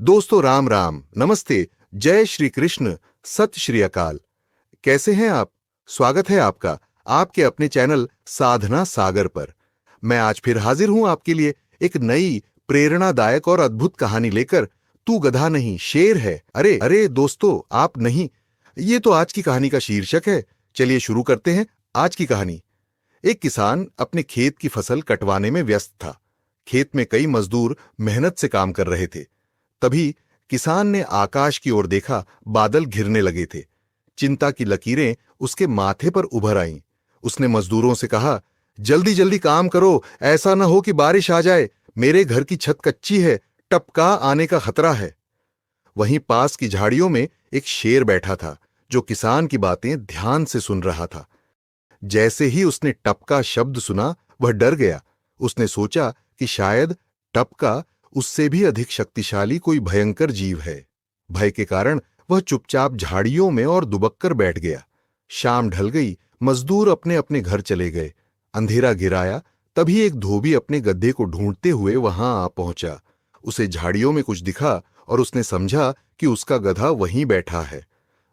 दोस्तों राम राम, नमस्ते, जय श्री कृष्ण, सत श्री अकाल। कैसे हैं आप? स्वागत है आपका आपके अपने चैनल साधना सागर पर। मैं आज फिर हाजिर हूं आपके लिए एक नई प्रेरणादायक और अद्भुत कहानी लेकर। तू गधा नहीं शेर है। अरे अरे दोस्तों, आप नहीं, ये तो आज की कहानी का शीर्षक है। चलिए शुरू करते हैं आज की कहानी। एक किसान अपने खेत की फसल कटवाने में व्यस्त था। खेत में कई मजदूर मेहनत से काम कर रहे थे। तभी किसान ने आकाश की ओर देखा। बादल घिरने लगे थे। चिंता की लकीरें उसके माथे पर उभर आईं। उसने मजदूरों से कहा, जल्दी जल्दी काम करो, ऐसा न हो कि बारिश आ जाए। मेरे घर की छत कच्ची है, टपका आने का खतरा है। वहीं पास की झाड़ियों में एक शेर बैठा था, जो किसान की बातें ध्यान से सुन रहा था। जैसे ही उसने टपका शब्द सुना, वह डर गया। उसने सोचा कि शायद टपका उससे भी अधिक शक्तिशाली कोई भयंकर जीव है। भय के कारण वह चुपचाप झाड़ियों में और दुबक कर बैठ गया। शाम ढल गई। मजदूर अपने अपने घर चले गए। अंधेरा गिराया। तभी एक धोबी अपने गड्ढे को ढूंढते हुए वहां आ पहुंचा। उसे झाड़ियों में कुछ दिखा और उसने समझा कि उसका गधा वहीं बैठा है।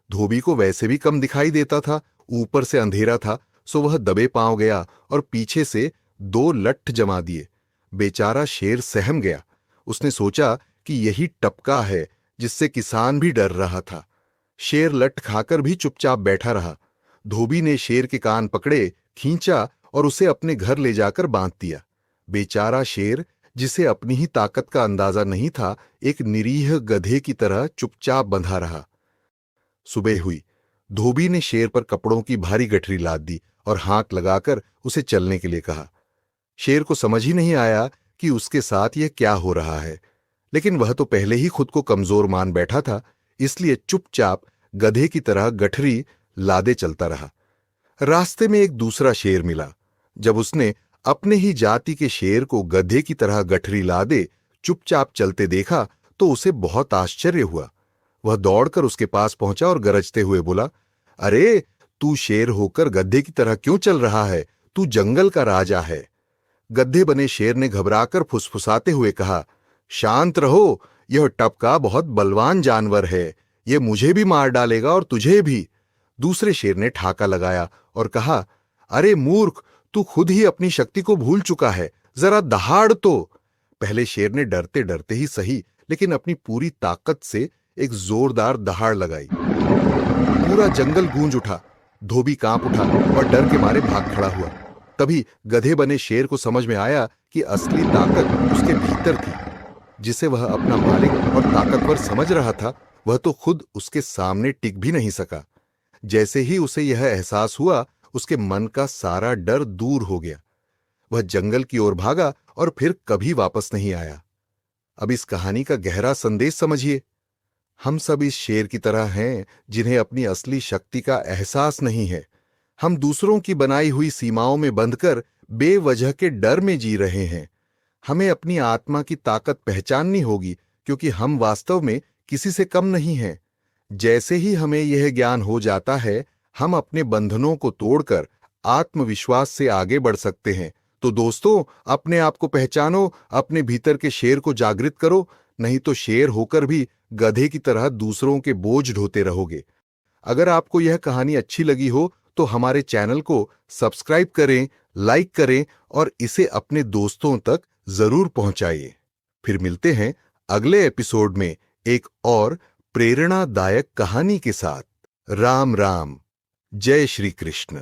धोबी को वैसे भी कम दिखाई देता था, ऊपर से अंधेरा था, सो वह दबे पांव गया और पीछे से 2 लट्ठ जमा दिए। बेचारा शेर सहम गया। उसने सोचा कि यही टपका है जिससे किसान भी डर रहा था। शेर लट्ठ खाकर भी चुपचाप बैठा रहा। धोबी ने शेर के कान पकड़े, खींचा और उसे अपने घर ले जाकर बांध दिया। बेचारा शेर, जिसे अपनी ही ताकत का अंदाजा नहीं था, एक निरीह गधे की तरह चुपचाप बंधा रहा। सुबह हुई। धोबी ने शेर पर कपड़ों की भारी गठरी लाद दी और हाँक लगाकर उसे चलने के लिए कहा। शेर को समझ ही नहीं आया कि उसके साथ यह क्या हो रहा है, लेकिन वह तो पहले ही खुद को कमजोर मान बैठा था, इसलिए चुपचाप गधे की तरह गठरी लादे चलता रहा। रास्ते में एक दूसरा शेर मिला। जब उसने अपने ही जाति के शेर को गधे की तरह गठरी लादे चुपचाप चलते देखा तो उसे बहुत आश्चर्य हुआ। वह दौड़कर उसके पास पहुंचा और गरजते हुए बोला, अरे, तू शेर होकर गधे की तरह क्यों चल रहा है? तू जंगल का राजा है। गड्ढे बने शेर ने घबराकर फुसफुसाते हुए कहा, शांत रहो, यह टपका बहुत बलवान जानवर है। यह मुझे भी मार डालेगा और तुझे भी। दूसरे शेर ने ठाका लगाया और कहा, अरे मूर्ख, तू खुद ही अपनी शक्ति को भूल चुका है, जरा दहाड़ तो। पहले शेर ने डरते डरते ही सही, लेकिन अपनी पूरी ताकत से एक जोरदार दहाड़ लगाई। पूरा जंगल गूंज उठा। धोबी कांप उठा और डर के मारे भाग खड़ा हुआ। तभी गधे बने शेर को समझ में आया कि असली ताकत उसके भीतर थी। जिसे वह अपना मालिक और ताकतवर समझ रहा था, वह तो खुद उसके सामने टिक भी नहीं सका। जैसे ही उसे यह एहसास हुआ, उसके मन का सारा डर दूर हो गया। वह जंगल की ओर भागा और फिर कभी वापस नहीं आया। अब इस कहानी का गहरा संदेश समझिए। हम सब इस शेर की तरह हैं, जिन्हें अपनी असली शक्ति का एहसास नहीं है। हम दूसरों की बनाई हुई सीमाओं में बंधकर बेवजह के डर में जी रहे हैं। हमें अपनी आत्मा की ताकत पहचाननी होगी, क्योंकि हम वास्तव में किसी से कम नहीं हैं। जैसे ही हमें यह ज्ञान हो जाता है, हम अपने बंधनों को तोड़कर आत्मविश्वास से आगे बढ़ सकते हैं। तो दोस्तों, अपने आप को पहचानो, अपने भीतर के शेर को जागृत करो, नहीं तो शेर होकर भी गधे की तरह दूसरों के बोझ ढोते रहोगे। अगर आपको यह कहानी अच्छी लगी हो तो हमारे चैनल को सब्सक्राइब करें, लाइक करें और इसे अपने दोस्तों तक जरूर पहुंचाइए। फिर मिलते हैं अगले एपिसोड में एक और प्रेरणादायक कहानी के साथ। राम राम, जय श्री कृष्ण।